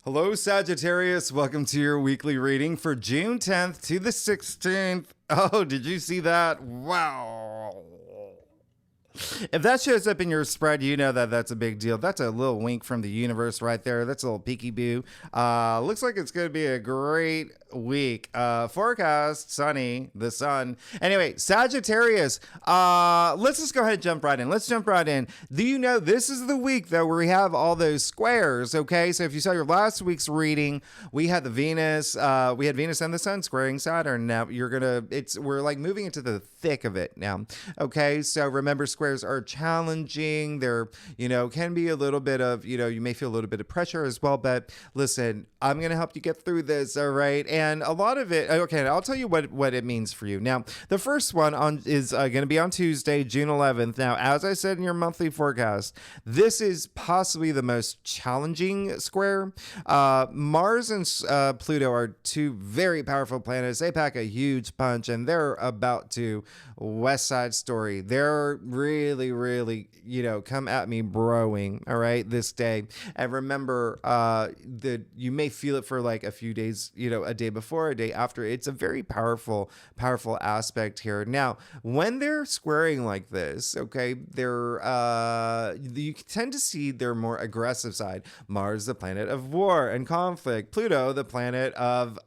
Hello, Sagittarius. Welcome to your weekly reading for June 10th to the 16th. Oh, did you see that? Wow. If that shows up in your spread, you know that that's a big deal. That's a little wink from the universe right there. That's a little peeky-boo. Looks like it's going to be a great week. Forecast, sunny, the sun. Anyway, Sagittarius, let's just go ahead and jump right in. Let's jump right in. Do you know this is the week, though, where we have all those squares, okay? So if you saw your last week's reading, we had the Venus, we had Venus and the sun squaring Saturn. Now we're like moving into the thick of it now, okay? So remember, squares are challenging. They're, can be a little bit of, you may feel a little bit of pressure as well, but listen, I'm going to help you get through this, all right? And a lot of it, okay, I'll tell you what it means for you. Now, the first one is going to be on Tuesday, June 11th. Now, as I said in your monthly forecast, this is possibly the most challenging square. Mars and Pluto are two very powerful planets. They pack a huge punch, and they're about to West Side Story. They're really, come at me broing, all right, this day. And remember, you may feel it for like a few days, a day before, a day after. It's a very powerful aspect here. Now, when they're squaring like this, okay, you tend to see their more aggressive side. Mars, the planet of war and conflict. Pluto, the planet of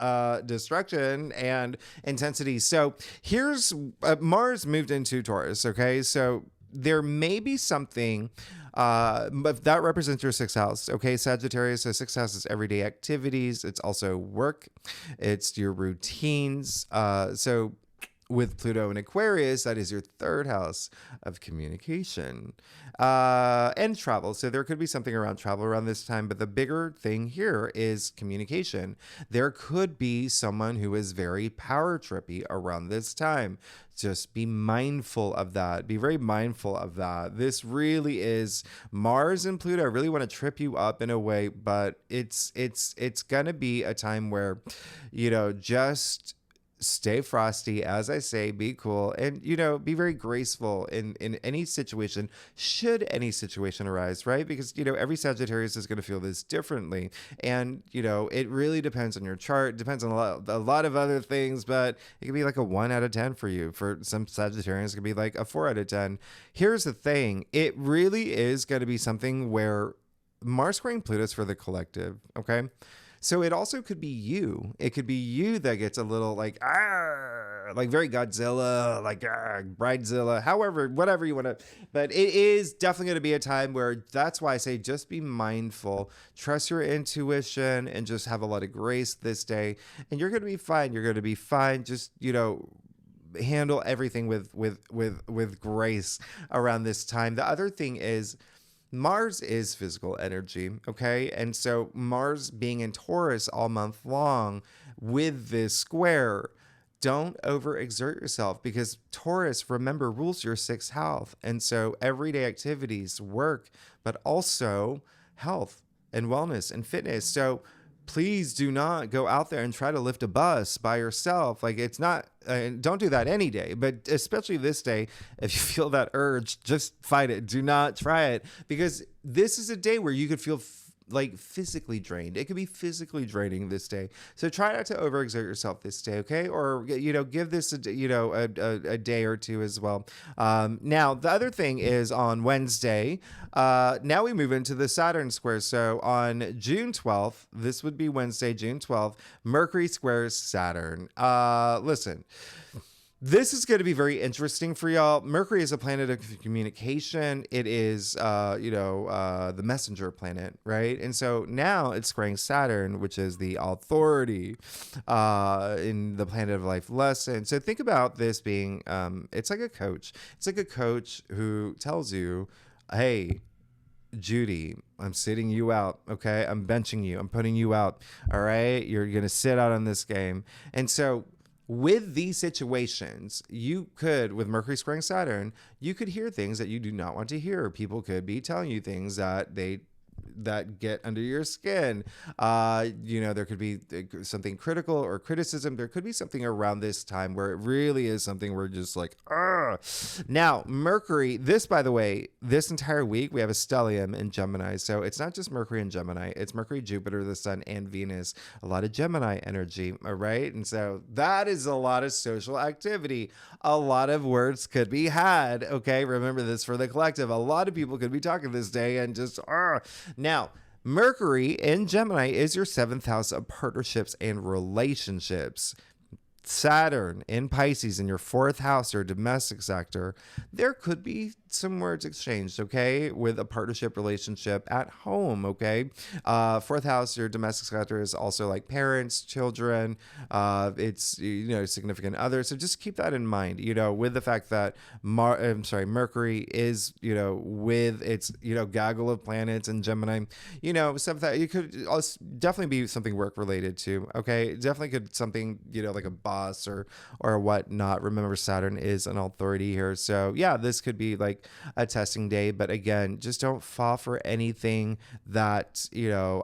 destruction and intensity. So here's Mars moved into Taurus, okay? So there may be something, but that represents your sixth house. Okay, Sagittarius, so sixth house is everyday activities. It's also work. It's your routines. So with Pluto and Aquarius, that is your third house of communication and travel. So there could be something around travel around this time, but the bigger thing here is communication. There could be someone who is very power trippy around this time. Just be mindful of that. Be very mindful of that. This really is Mars and Pluto. I really want to trip you up in a way, but it's going to be a time where, just stay frosty, as I say, be cool, and, be very graceful in any situation, should any situation arise, right? Because, every Sagittarius is going to feel this differently. And, it really depends on your chart, depends on a lot of other things, but it could be like a 1 out of 10 for you. For some Sagittarians, it could be like a 4 out of 10. Here's the thing. It really is going to be something where Mars squaring Pluto's for the collective, okay? So it also could be you. It could be you that gets a little like very Godzilla, Bridezilla, however, whatever you want to. But it is definitely going to be a time where that's why I say just be mindful, trust your intuition, and just have a lot of grace this day. And you're going to be fine. You're going to be fine. Just, handle everything with grace around this time. The other thing is, Mars is physical energy, okay? And so Mars being in Taurus all month long with this square, don't overexert yourself, because Taurus, remember, rules your sixth house. And so everyday activities, work, but also health and wellness and fitness. So please do not go out there and try to lift a bus by yourself. Like, it's not, don't do that any day, but especially this day. If you feel that urge, just fight it. Do not try it, because this is a day where you could feel physically drained. It could be physically draining this day. So try not to overexert yourself this day, okay? Or, give this a day or two as well. Now, the other thing is on Wednesday, now we move into the Saturn square. So on June 12th, this would be Wednesday, June 12th, Mercury squares Saturn. Listen, this is going to be very interesting for y'all. Mercury is a planet of communication. It is, the messenger planet, right? And so now it's squaring Saturn, which is the authority in the planet of life lesson. So think about this being, it's like a coach. It's like a coach who tells you, hey, Judy, I'm sitting you out, okay? I'm benching you. I'm putting you out, all right? You're going to sit out on this game. And so with these situations, you could, with Mercury squaring Saturn, you could hear things that you do not want to hear. People could be telling you things that they that get under your skin. There could be something critical or criticism. There could be something around this time where it really is something we're just like, ugh. Now, Mercury, this, by the way, this entire week, we have a stellium in Gemini. So it's not just Mercury and Gemini. It's Mercury, Jupiter, the Sun, and Venus. A lot of Gemini energy, all right? And so that is a lot of social activity. A lot of words could be had, okay? Remember this for the collective. A lot of people could be talking this day and just, Now, Mercury in Gemini is your 7th house of partnerships and relationships. Saturn in Pisces in your 4th house, your domestic sector, there could be some words exchanged, okay, with a partnership relationship at home, okay? 4th house, your domestic sector is also like parents, children, it's, significant others. So just keep that in mind, with the fact that, Mercury is, with its, gaggle of planets and Gemini, something it could also definitely be something work related to, okay? Definitely could something, like a boss or whatnot. Remember, Saturn is an authority here. So yeah, this could be like a testing day, but again, just don't fall for anything that,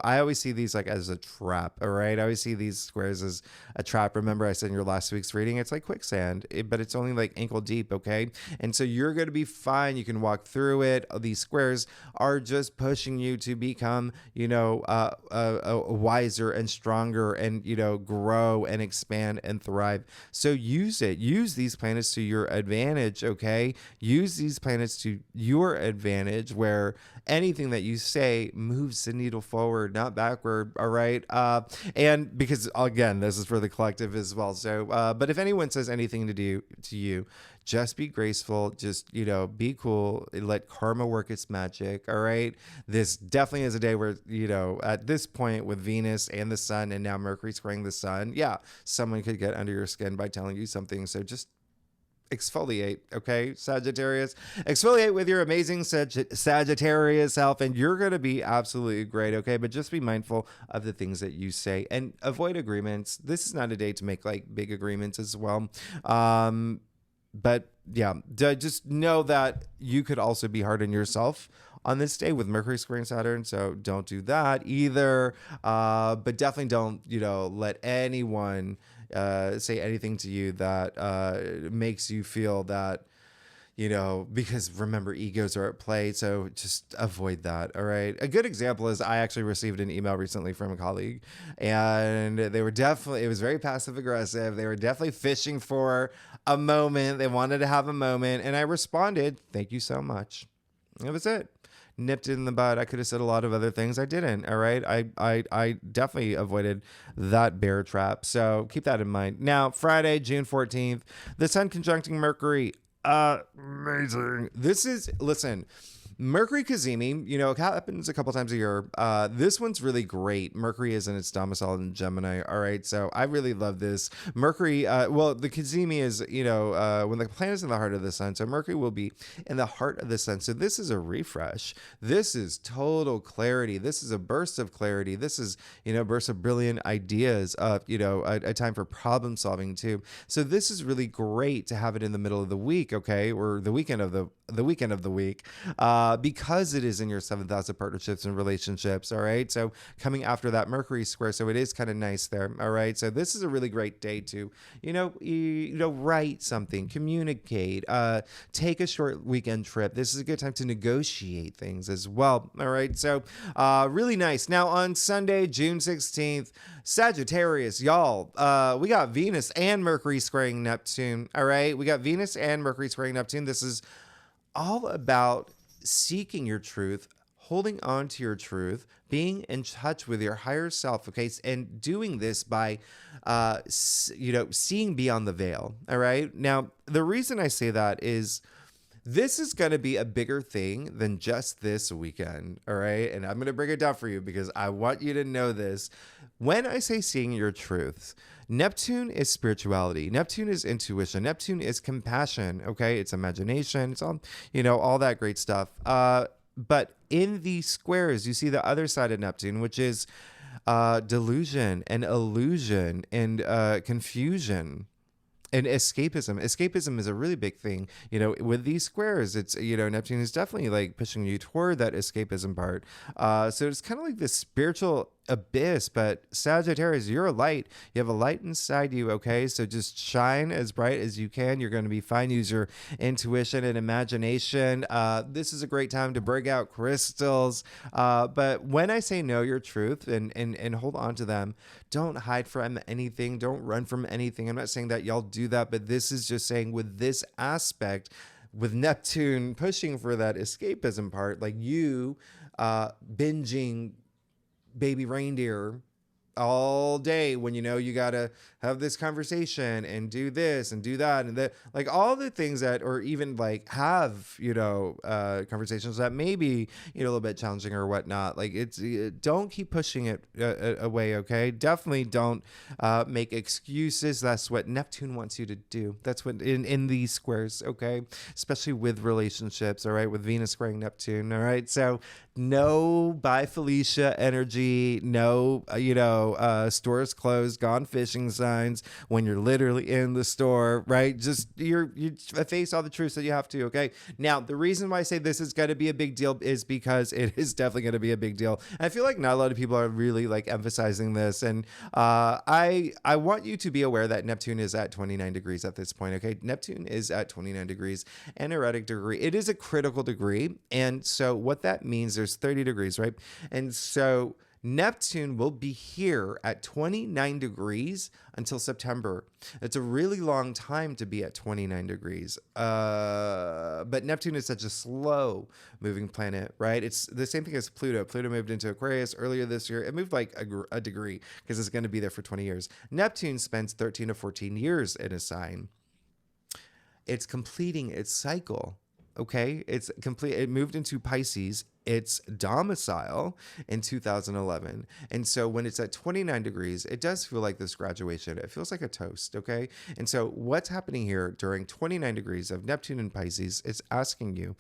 I always see these like as a trap. All right. I always see these squares as a trap. Remember, I said in your last week's reading, it's like quicksand, but it's only like ankle deep. Okay. And so you're going to be fine. You can walk through it. These squares are just pushing you to become, wiser and stronger and, grow and expand and thrive. So use it. Use these planets to your advantage. Okay. Use these planets to your advantage where anything that you say moves the needle forward, not backward. All right. And because again, this is for the collective as well. So, but if anyone says anything to you, just be graceful. Just, be cool. Let karma work its magic. All right. This definitely is a day where, at this point with Venus and the Sun and now Mercury squaring the Sun, yeah, someone could get under your skin by telling you something. So just exfoliate, okay, Sagittarius? Exfoliate with your amazing Sagittarius self, and you're going to be absolutely great, okay? But just be mindful of the things that you say and avoid agreements. This is not a day to make like big agreements as well. But yeah, just know that you could also be hard on yourself on this day with Mercury squaring Saturn. So don't do that either. But definitely don't, let anyone say anything to you that makes you feel that, because remember, egos are at play. So just avoid that. All right. A good example is I actually received an email recently from a colleague, and it was very passive aggressive. They were definitely fishing for a moment. They wanted to have a moment. And I responded, thank you so much. That was it. Nipped it in the bud. I could have said a lot of other things. I didn't. All right. I definitely avoided that bear trap. So keep that in mind. Now, Friday, June 14th, the Sun conjuncting Mercury. Amazing. Listen, Mercury Kazemi, it happens a couple times a year. This one's really great. Mercury is in its domicile in Gemini. All right. So I really love this. Mercury, the Kazemi is, when the planet is in the heart of the Sun. So Mercury will be in the heart of the Sun. So this is a refresh. This is total clarity. This is a burst of clarity. This is, a burst of brilliant ideas of, a time for problem solving too. So this is really great to have it in the middle of the week. Okay. Or the weekend of the week. Because it is in your 7th house of partnerships and relationships. All right. So coming after that Mercury square. So it is kind of nice there. All right. So this is a really great day to, write something, communicate, take a short weekend trip. This is a good time to negotiate things as well. All right. So really nice. Now on Sunday, June 16th, Sagittarius, y'all, we got Venus and Mercury squaring Neptune. All right. We got Venus and Mercury squaring Neptune. This is all about seeking your truth, holding on to your truth, being in touch with your higher self, okay? And doing this by, seeing beyond the veil, all right? Now, the reason I say that is this is going to be a bigger thing than just this weekend, all right? And I'm going to break it down for you because I want you to know this. When I say seeing your truths, Neptune is spirituality. Neptune is intuition. Neptune is compassion. Okay. It's imagination. It's all, all that great stuff. But in these squares, you see the other side of Neptune, which is delusion and illusion and confusion. And escapism is a really big thing, with these squares. It's, Neptune is definitely like pushing you toward that escapism part. So it's kind of like this spiritual abyss. But Sagittarius, you're a light. You have a light inside you. Okay, so just shine as bright as you can. You're going to be fine. Use your intuition and imagination. This is a great time to break out crystals. But when I say know your truth and hold on to them, don't hide from anything. Don't run from anything. I'm not saying that y'all do that, but this is just saying with this aspect, with Neptune pushing for that escapism part, like you binging baby reindeer all day when you gotta have this conversation and do this and do that and that, like all the things that, or even like have conversations that may be a little bit challenging or whatnot. Like don't keep pushing it away. Okay, definitely don't make excuses. That's what Neptune wants you to do. That's what in these squares. Okay, especially with relationships. All right, with Venus squaring Neptune. All right, so no bye Felicia energy. No stores closed, gone fishing signs when you're literally in the store, right? Just you face all the truths that you have to. Okay, now the reason why I say this is going to be a big deal is because it is definitely going to be a big deal. And I feel like not a lot of people are really like emphasizing this, and I want you to be aware that Neptune is at 29 degrees at this point. Okay, Neptune is at 29 degrees, an erratic degree. It is a critical degree, and so what that means, there's 30 degrees, right? And so Neptune will be here at 29 degrees until September. It's a really long time to be at 29 degrees. But Neptune is such a slow moving planet, right? It's the same thing as Pluto. Pluto moved into Aquarius earlier this year. It moved like a degree because it's going to be there for 20 years. Neptune spends 13 to 14 years in a sign. It's completing its cycle. Okay, it's complete. It moved into Pisces, its domicile, in 2011. And so when it's at 29 degrees, it does feel like this graduation. It feels like a toast. Okay. And so what's happening here during 29 degrees of Neptune and Pisces is asking you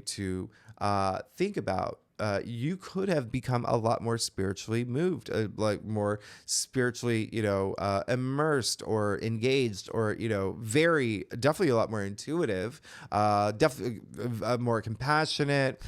to think about, you could have become a lot more spiritually moved, like more spiritually, immersed or engaged, or, definitely a lot more intuitive, definitely more compassionate.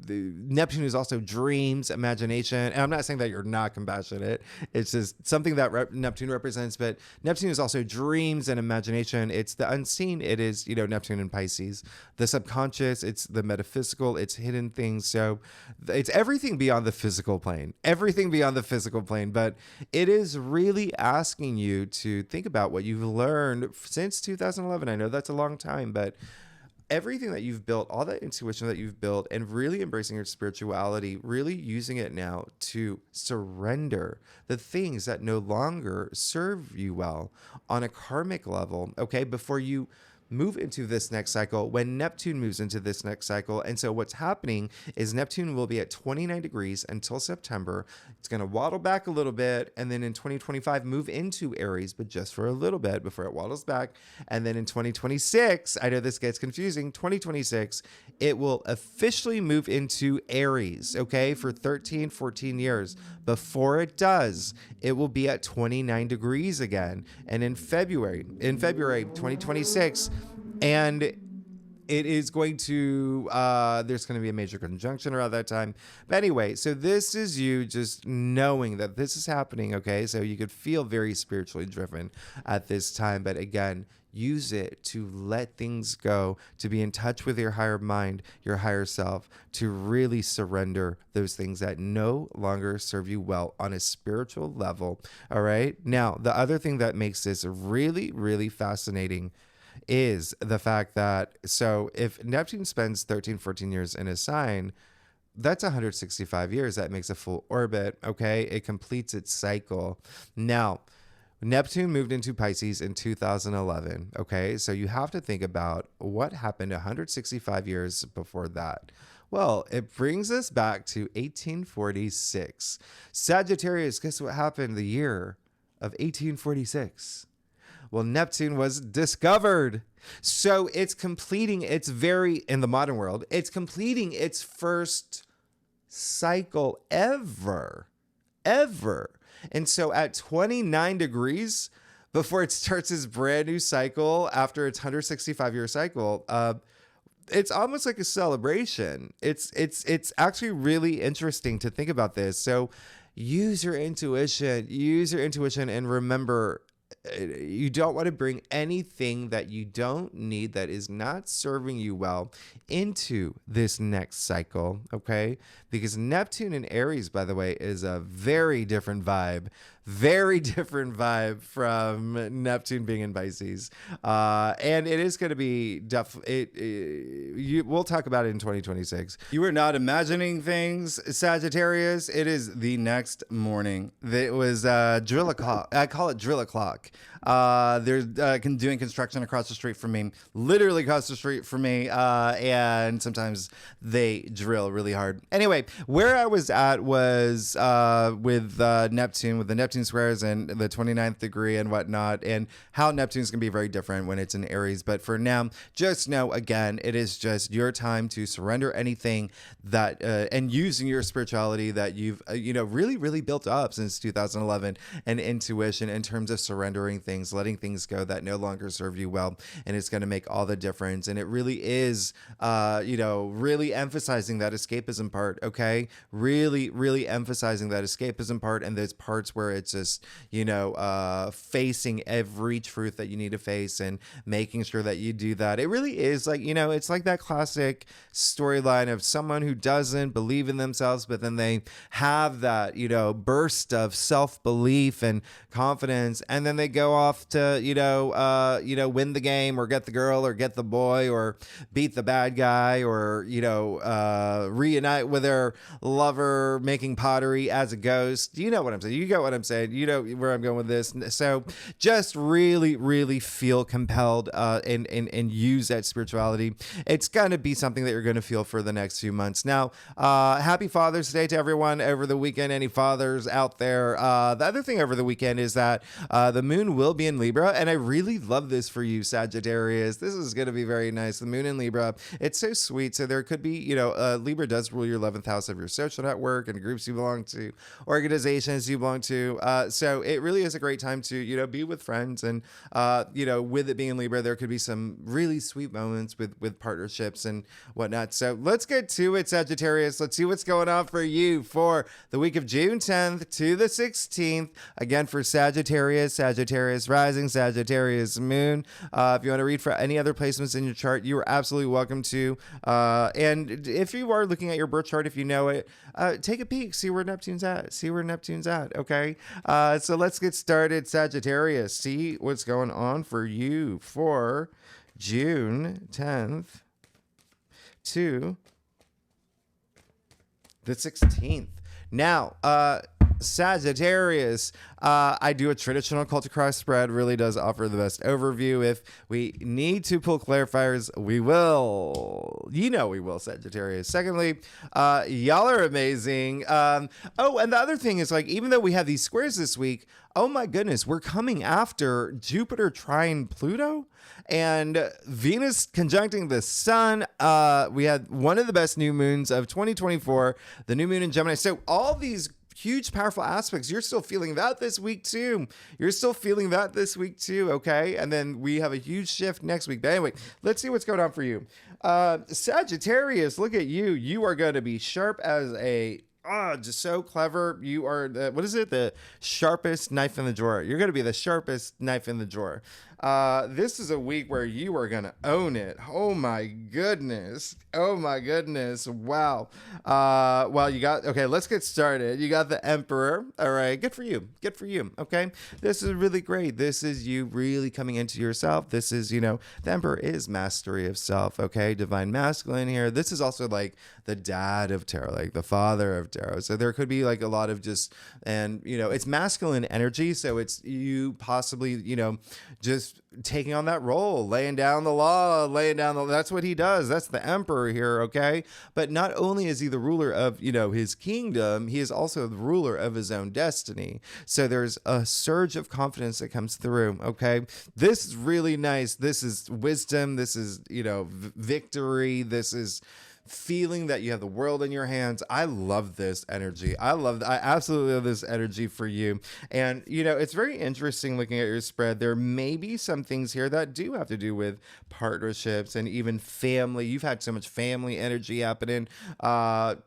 Neptune is also dreams, imagination. And I'm not saying that you're not compassionate. It's just something that Neptune represents. But Neptune is also dreams and imagination. It's the unseen. It is, Neptune and Pisces. The subconscious, it's the metaphysical, it's hidden things. So it's everything beyond the physical plane. Everything beyond the physical plane. But it is really asking you to think about what you've learned since 2011. I know that's a long time, but everything that you've built, all that intuition that you've built, and really embracing your spirituality, really using it now to surrender the things that no longer serve you well on a karmic level, okay, before you move into this next cycle, when Neptune moves into this next cycle. And so what's happening is Neptune will be at 29 degrees until September. It's going to waddle back a little bit, and then in 2025 move into Aries, but just for a little bit before it waddles back. And then in 2026, I know this gets confusing, 2026, it will officially move into Aries, okay, for 13, 14 years. Before it does, it will be at 29 degrees again. And in February 2026, and it is going to, there's going to be a major conjunction around that time. But anyway, so this is you just knowing that this is happening, okay? So you could feel very spiritually driven at this time. But again, use it to let things go, to be in touch with your higher mind, your higher self, to really surrender those things that no longer serve you well on a spiritual level, all right? Now, the other thing that makes this really, really fascinating is the fact that, so if Neptune spends 13, 14 years in a sign, that's 165 years. That makes a full orbit, okay? It completes its cycle. Now, Neptune moved into Pisces in 2011, okay? So you have to think about what happened 165 years before that. Well, it brings us back to 1846. Sagittarius, guess what happened the year of 1846? Well, Neptune was discovered. So it's completing in the modern world, it's completing its first cycle ever. And so at 29 degrees, before it starts its brand new cycle after its 165-year cycle. It's almost like a celebration. It's actually really interesting to think about this. So use your intuition, and remember, you don't want to bring anything that you don't need, that is not serving you well, into this next cycle, okay? Because Neptune in Aries, by the way, is a very different vibe from Neptune being in Pisces. And it is going to be we'll talk about it in 2026. You are not imagining things, Sagittarius. It is the next morning. It was drill o'clock. I call it drill o'clock. They're doing construction across the street from me, literally across the street from me. And sometimes they drill really hard. Anyway, where I was at was with Neptune, with the Neptune squares and the 29th degree and whatnot, and how Neptune's going to be very different when it's in Aries. But for now, just know, again, it is just your time to surrender anything that and using your spirituality that you've really, really built up since 2011, and intuition in terms of surrendering things, letting things go that no longer serve you well, and it's going to make all the difference. And it really is really emphasizing that escapism part, okay? Really emphasizing that escapism part, and those parts where it's just facing every truth that you need to face and making sure that you do that. It really is like, it's like that classic storyline of someone who doesn't believe in themselves, but then they have that burst of self-belief and confidence, and then they go off to win the game, or get the girl, or get the boy, or beat the bad guy, or reunite with their lover making pottery as a ghost. You know what I'm saying? You get what I'm saying? You know where I'm going with this. So just really feel compelled and use that spirituality. It's going to be something that you're going to feel for the next few months. Now, happy Father's Day to everyone over the weekend. Any fathers out there? The other thing over the weekend is that the moon will be in Libra, and I really love this for you, Sagittarius. This is going to be very nice. The moon in Libra, it's so sweet. So there could be, Libra does rule your 11th house of your social network and groups you belong to, organizations you belong to. So it really is a great time to, be with friends, and, with it being in Libra, there could be some really sweet moments with partnerships and whatnot. So let's get to it, Sagittarius. Let's see what's going on for you for the week of June 10th to the 16th. Again, for Sagittarius rising, Sagittarius moon. If you want to read for any other placements in your chart, you are absolutely welcome to. And if you are looking at your birth chart, if you know it, take a peek, see where Neptune's at. Okay. So let's get started, Sagittarius. See what's going on for you for June 10th to the 16th. Now, Sagittarius, I do a traditional cult across spread, really does offer the best overview. If we need to pull clarifiers, we will. We will, Sagittarius. Secondly, y'all are amazing. And the other thing is, like, even though we have these squares this week, oh my goodness, we're coming after Jupiter trine Pluto and Venus conjuncting the sun. We had one of the best new moons of 2024, the new moon in Gemini. So all these huge, powerful aspects, you're still feeling that this week too. Okay. And then we have a huge shift next week. But anyway, let's see what's going on for you. Sagittarius, look at you. You are going to be sharp as just so clever. You are the sharpest knife in the drawer. You're going to be the sharpest knife in the drawer. This is a week where you are going to own it. Oh my goodness. Wow. Okay, let's get started. You got the Emperor. All right. Good for you. Okay. This is really great. This is you really coming into yourself. This is, the Emperor is mastery of self. Okay. Divine masculine here. This is also like the dad of tarot, like the father of tarot. So there could be like a lot of it's masculine energy. So it's you possibly, just taking on that role, laying down the law, that's what he does. That's the Emperor here, okay? But not only is he the ruler of, his kingdom, he is also the ruler of his own destiny. So there's a surge of confidence that comes through, okay? This is really nice. This is wisdom. This is, victory. This is feeling that you have the world in your hands. I love this energy. I absolutely love this energy for you. And, it's very interesting looking at your spread. There may be some things here that do have to do with partnerships and even family. You've had so much family energy happening. But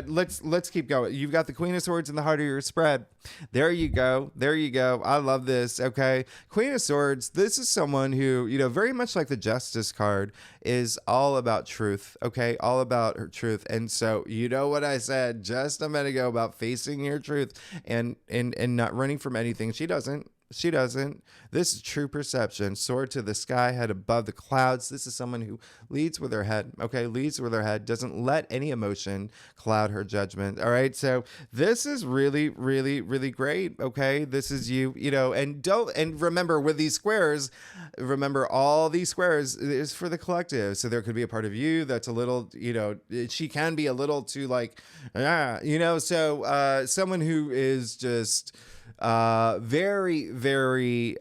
let's keep going. You've got the Queen of Swords in the heart of your spread. There you go. There you go. I love this. Okay. Queen of Swords. This is someone who, very much like the Justice card, is all about truth. Okay. All about her truth. And so, you know what I said just a minute ago about facing your truth and not running from anything. She doesn't. She doesn't. This is true perception. Soar to the sky, head above the clouds. This is someone who leads with her head. Okay, leads with her head. Doesn't let any emotion cloud her judgment. All right. So this is really, really, really great. Okay, this is you. And remember with these squares. Remember all these squares is for the collective. So there could be a part of you that's a little. She can be a little too like, So someone who is just. Very, very,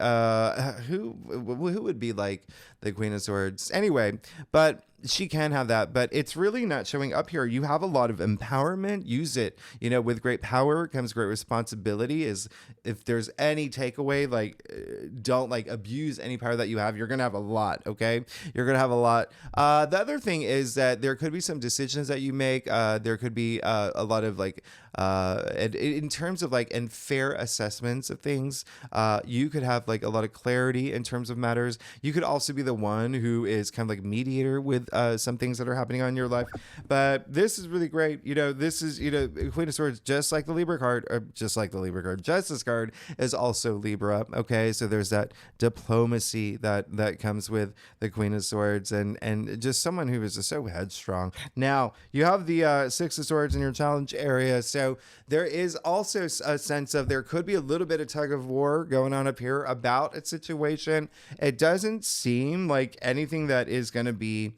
who would be like the Queen of Swords anyway, but she can have that, but it's really not showing up here. You have a lot of empowerment. Use it. With great power comes great responsibility. Is if there's any takeaway, don't abuse any power that you have. You're going to have a lot. Okay. You're going to have a lot. The other thing is that there could be some decisions that you make. There could be a lot of in terms of and fair assessments of things. You could have a lot of clarity in terms of matters. You could also be the one who is kind of mediator with some things that are happening on your life. But this is really great. This is, Queen of Swords, just like the Libra card, or just like the Libra card, Justice card is also Libra. Okay. So there's that diplomacy that comes with the Queen of Swords and just someone who is just so headstrong. Now you have the Six of Swords in your challenge area. So there is also a sense of there could be a little bit of tug of war going on up here about a situation. It doesn't seem like anything that is going to be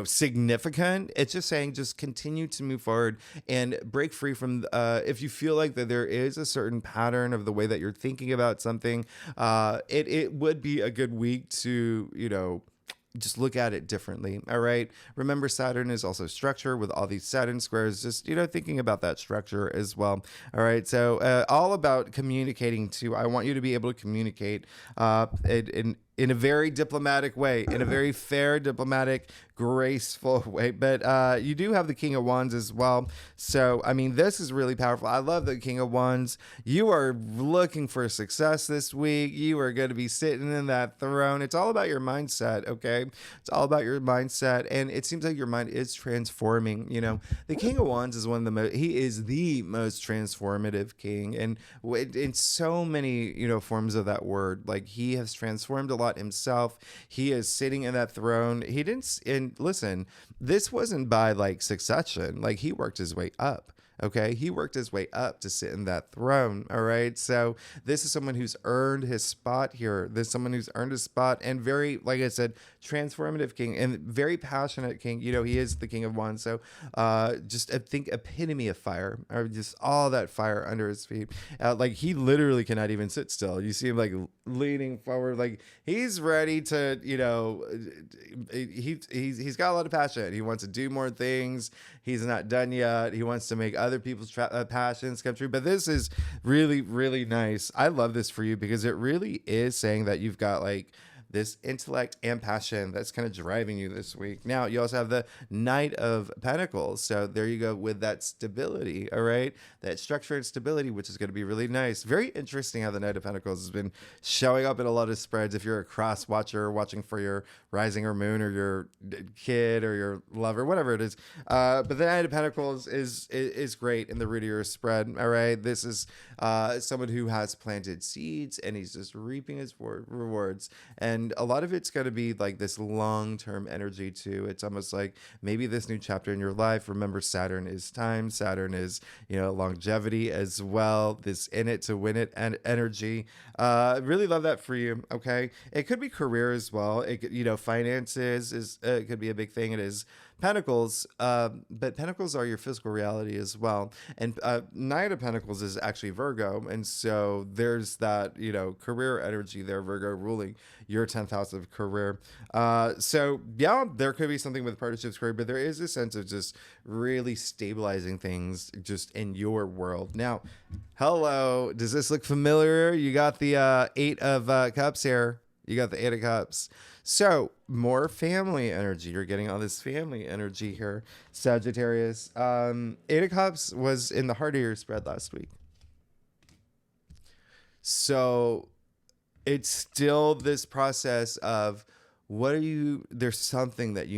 significant. It's just saying, just continue to move forward and break free from, if you feel like that there is a certain pattern of the way that you're thinking about something, it would be a good week to, just look at it differently. All right. Remember, Saturn is also structure with all these Saturn squares, just, thinking about that structure as well. All right. So, all about communicating too. I want you to be able to communicate, in a very diplomatic way, in a very fair, diplomatic, graceful way. But you do have the King of Wands as well. So, this is really powerful. I love the King of Wands. You are looking for success this week. You are going to be sitting in that throne. It's all about your mindset, okay? It's all about your mindset. And it seems like your mind is transforming. The King of Wands is one of the most, he is the most transformative king. And in so many, forms of that word, he has transformed a lot himself. He is sitting in that throne. He didn't, and listen, this wasn't by succession. He worked his way up. Okay, he worked his way up to sit in that throne. All right, so this is someone who's earned his spot here. This is someone who's earned his spot, and very, like I said, transformative king and very passionate king. He is the King of Wands. So, just I think epitome of fire, or just all that fire under his feet. He literally cannot even sit still. You see him leaning forward, he's ready to, he's got a lot of passion. He wants to do more things. He's not done yet. He wants to make other people's passions come true. But this is really, really nice. I love this for you because it really is saying that you've got this intellect and passion that's kind of driving you this week. Now, you also have the Knight of Pentacles. So there you go with that stability, all right? That structure and stability, which is going to be really nice. Very interesting how the Knight of Pentacles has been showing up in a lot of spreads. If you're a cross watcher watching for your rising or moon or your kid or your lover, whatever it is. But the Knight of Pentacles is great in the root of your spread, all right? This is someone who has planted seeds and he's just reaping his rewards. And a lot of it's going to be this long-term energy too. It's almost like maybe this new chapter in your life. Remember, Saturn is time. Saturn is, longevity as well. This in it to win it and energy. Really love that for you. Okay. It could be career as well. It could, finances is, it could be a big thing. It is Pentacles, but Pentacles are your physical reality as well. And Knight of Pentacles is actually Virgo. And so there's that, career energy there, Virgo ruling your 10th house of career. So yeah, there could be something with partnerships career, but there is a sense of just really stabilizing things just in your world. Now, hello, does this look familiar? You got the 8 of Cups here. You got the 8 of Cups. So more family energy. You're getting all this family energy here, Sagittarius. 8 of Cups was in the heart of your spread last week. So it's still this process of there's something that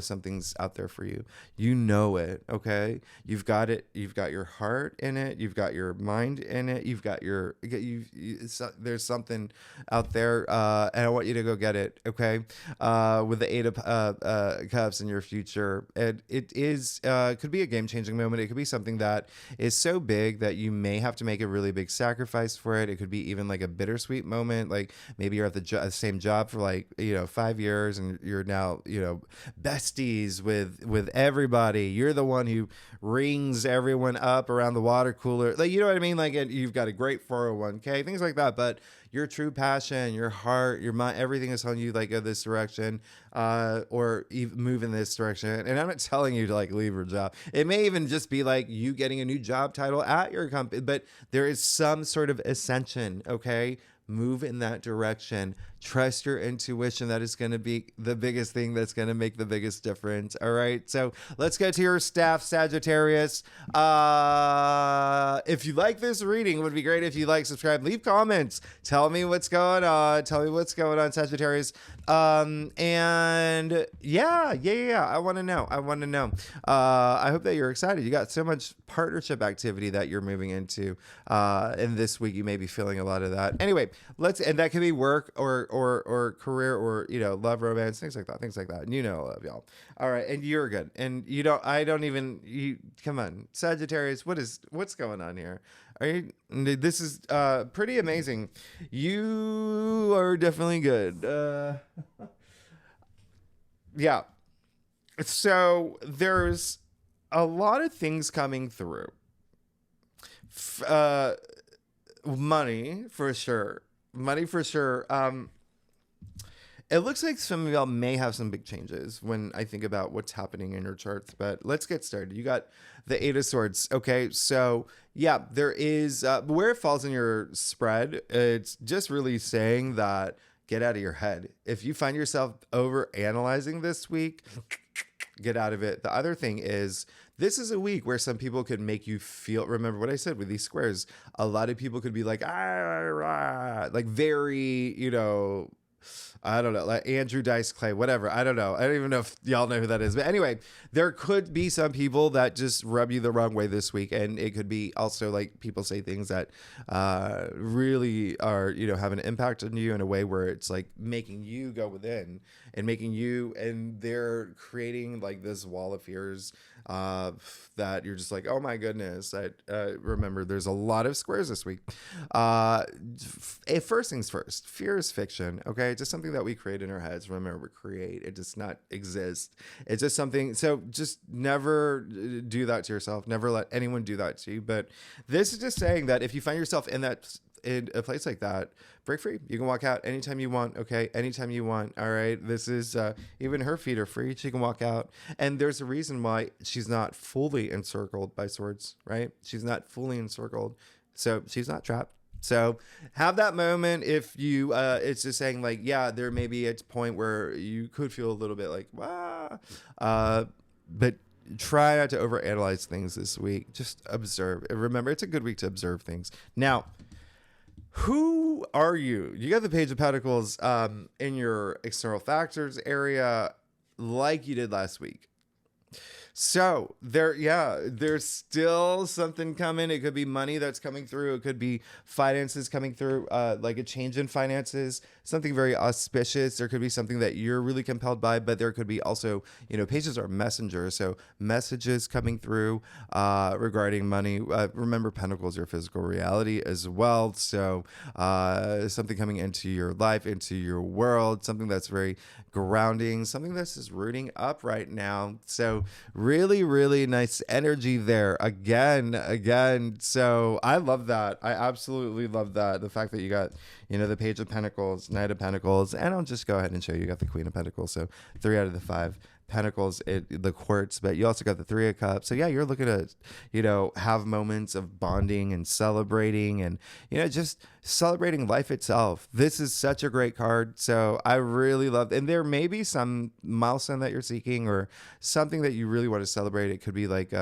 something's out there for you. You know it, okay? You've got it. You've got your heart in it. You've got your mind in it. You've got there's something out there, and I want you to go get it, okay? With the 8 of Cups in your future. It is could be a game-changing moment. It could be something that is so big that you may have to make a really big sacrifice for it. It could be even like a bittersweet moment. Like maybe you're at the same job for 5 years and you're now, besties with everybody. You're the one who rings everyone up around the water cooler. Like, you know what I mean? Like, you've got a great 401k, things like that. But your true passion, your heart, your mind, everything is telling you like go this direction, or move in this direction. And I'm not telling you to like leave your job. It may even just be like you getting a new job title at your company, but there is some sort of ascension. Okay. Move in that direction. Trust your intuition. That is going to be the biggest thing that's going to make the biggest difference. All right. So let's get to your staff, Sagittarius. If you like this reading, it would be great if you subscribe, leave comments. Tell me what's going on. Sagittarius. And yeah. I want to know. I hope that you're excited. You got so much partnership activity that you're moving into. And this week you may be feeling a lot of that. Anyway, and that can be work or career or, love, romance, things like that. And I love y'all. All right. And you're good. And come on, Sagittarius, what's going on here? This is pretty amazing. You are definitely good. Yeah. So there's a lot of things coming through. Money for sure. It looks like some of y'all may have some big changes when I think about what's happening in your charts, but let's get started. You got the 8 of Swords. Okay, so yeah, there is where it falls in your spread. It's just really saying that get out of your head. If you find yourself over analyzing this week, get out of it. The other thing is, this is a week where some people could make you feel, remember what I said with these squares, a lot of people could be like, like very, I don't know, like Andrew Dice Clay, whatever. I don't know. I don't even know if y'all know who that is. But anyway, there could be some people that just rub you the wrong way this week. And it could be also like people say things that really are, have an impact on you in a way where it's like making you go within and they're creating like this wall of fears that you're just like, oh my goodness. Remember, there's a lot of squares this week. First things first, fear is fiction. Okay. It's just something that we create in our heads. Remember, create. It does not exist. It's just something. So just never do that to yourself. Never let anyone do that to you. But this is just saying that if you find yourself in a place like that, break free. You can walk out anytime you want. Okay. Anytime you want. All right. This is, even her feet are free. She can walk out. And there's a reason why she's not fully encircled by swords, right? She's not fully encircled. So she's not trapped. So have that moment. If you, it's just saying like, yeah, there may be a point where you could feel a little bit like, but try not to overanalyze things this week. Just observe. Remember, it's a good week to observe things. Now, who are you? You got the Page of Pentacles in your external factors area like you did last week. So there's still something coming. It could be money that's coming through. It could be finances coming through, like a change in finances, something very auspicious. There could be something that you're really compelled by, but there could be also, pages are messengers. So messages coming through regarding money. Remember, Pentacles are physical reality as well. So something coming into your life, into your world, something that's very grounding, something that's just rooting up right now. So really, really nice energy there again. So I love that. I absolutely love that. The fact that you got, the Page of Pentacles, Knight of Pentacles, and I'll just go ahead and show you got the Queen of Pentacles. So 3 out of the 5 Pentacles, the quartz, but you also got the 3 of Cups. So yeah, you're looking to, have moments of bonding and celebrating and, just celebrating life itself. This is such a great card. So I really love, and there may be some milestone that you're seeking or something that you really want to celebrate. It could be like,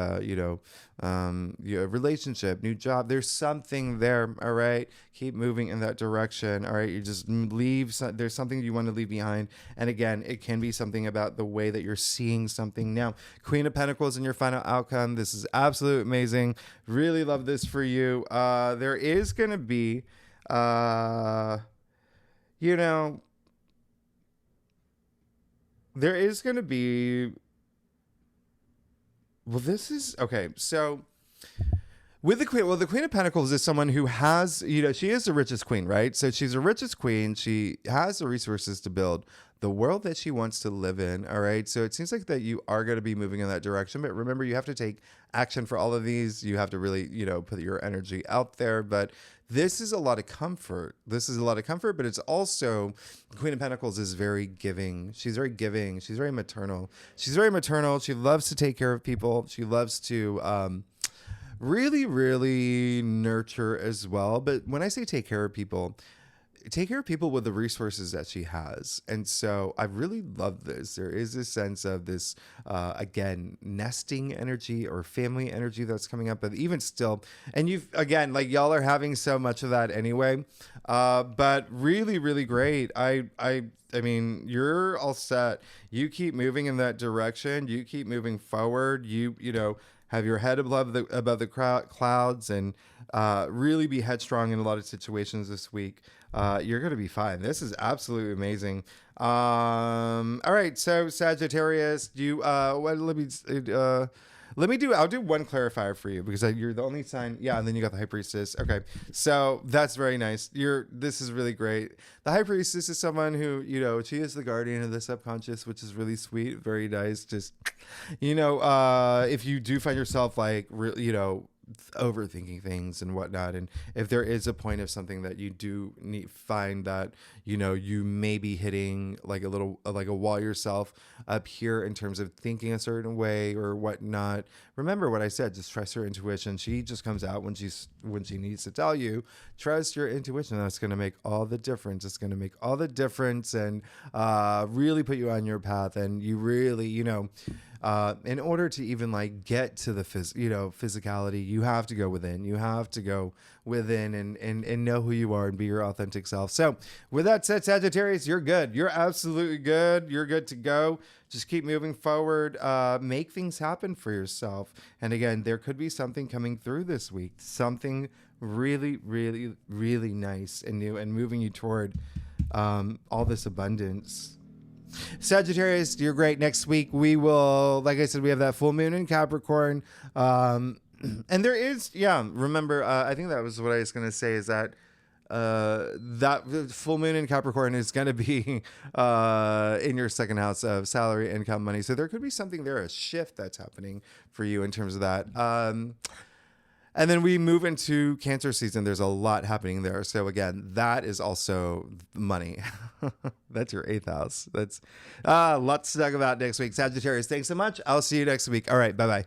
relationship, new job. There's something there. All right. Keep moving in that direction. All right. You just leave. There's something you want to leave behind. And again, it can be something about the way that you're seeing something. Now, Queen of Pentacles in your final outcome. This is absolutely amazing. Really love this for you. There is going to be, there is going to be, well, this is okay. So with the Queen, the Queen of Pentacles is someone who has, she is the richest queen, right? So she's the richest queen. She has the resources to build the world that she wants to live in. All right. So it seems like that you are going to be moving in that direction. But remember, you have to take action for all of these. You have to really, put your energy out there. But this is a lot of comfort. This is a lot of comfort, but it's also, the Queen of Pentacles is very giving. She's very giving. She's very maternal. She loves to take care of people. She loves to really, really nurture as well. But when I say take care of people with the resources that she has. And so I really love this. There is this sense of this, again, nesting energy or family energy that's coming up. But even still, and y'all are having so much of that anyway. But really, really great. I mean, you're all set. You keep moving in that direction. You keep moving forward. You have your head above the clouds and really be headstrong in a lot of situations this week. You're going to be fine. This is absolutely amazing. All right. So Sagittarius, I'll do one clarifier for you because you're the only sign. Yeah. And then you got the High Priestess. Okay. So that's very nice. This is really great. The High Priestess is someone who, she is the guardian of the subconscious, which is really sweet. Very nice. Just, if you do find yourself like, overthinking things and whatnot, and if there is a point of something that you do find that you may be hitting like a wall yourself up here in terms of thinking a certain way or whatnot, remember what I said. Just trust your intuition. She just comes out when she needs to tell you. Trust your intuition. That's going to make all the difference. It's going to make all the difference and really put you on your path. And you really in order to even like get to the physicality, you have to go within. You have to go within and know who you are and be your authentic self. So with that said, Sagittarius, you're good. You're absolutely good. You're good to go. Just keep moving forward. Make things happen for yourself. And again, there could be something coming through this week. Something really, really, really nice and new and moving you toward all this abundance. Sagittarius, you're great. Next week, we will, like I said, we have that full moon in Capricorn. And there is, remember, I think that was what I was going to say is that that full moon in Capricorn is going to be in your second house of salary, income, money. So there could be something there, a shift that's happening for you in terms of that. And then we move into Cancer season. There's a lot happening there. So again, that is also money. That's your 8th house. That's lots to talk about next week. Sagittarius, thanks so much. I'll see you next week. All right. Bye-bye.